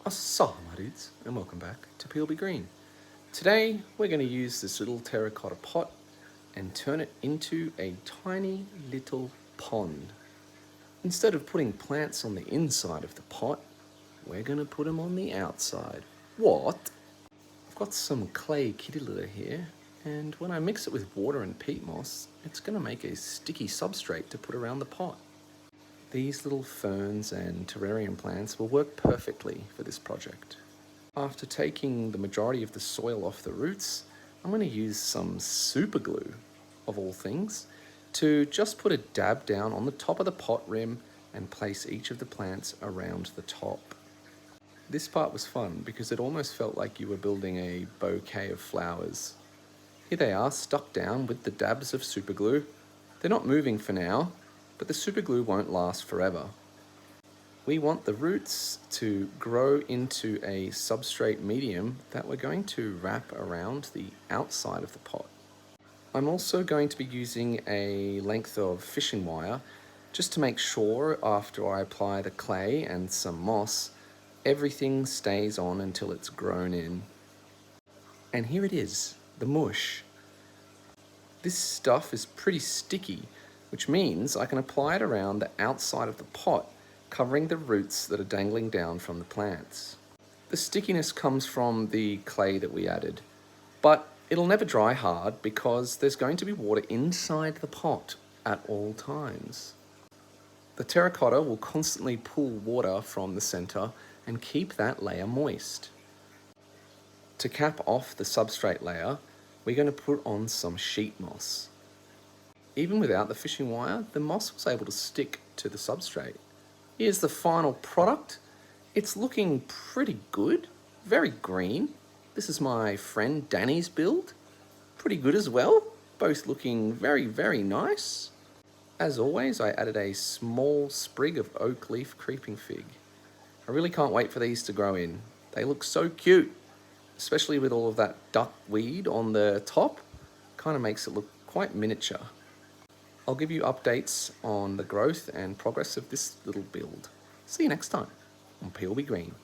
Assalamu dudes, and welcome back to PLB Green. Today we're going to use this little terracotta pot and turn it into a tiny little pond. Instead of putting plants on the inside of the pot, we're going to put them on the outside. What? I've got some clay kitty litter here, and when I mix it with water and peat moss, it's going to make a sticky substrate to put around the pot. These little ferns and terrarium plants will work perfectly for this project. After taking the majority of the soil off the roots, I'm going to use some super glue, of all things, to just put a dab down on the top of the pot rim and place each of the plants around the top. This part was fun because it almost felt like you were building a bouquet of flowers. Here they are, stuck down with the dabs of super glue. They're not moving for now, but the super glue won't last forever. We want the roots to grow into a substrate medium that we're going to wrap around the outside of the pot. I'm also going to be using a length of fishing wire just to make sure after I apply the clay and some moss, everything stays on until it's grown in. And here it is, the mush. This stuff is pretty sticky, which means I can apply it around the outside of the pot, covering the roots that are dangling down from the plants. The stickiness comes from the clay that we added, but it'll never dry hard because there's going to be water inside the pot at all times. The terracotta will constantly pull water from the center and keep that layer moist. To cap off the substrate layer, we're going to put on some sheet moss. Even without the fishing wire, the moss was able to stick to the substrate. Here's the final product. It's looking pretty good, very green. This is my friend Danny's build. Pretty good as well, both looking very, very nice. As always, I added a small sprig of oak leaf creeping fig. I really can't wait for these to grow in. They look so cute, especially with all of that duckweed on the top. Kind of makes it look quite miniature. I'll give you updates on the growth and progress of this little build. See you next time on PLB Green.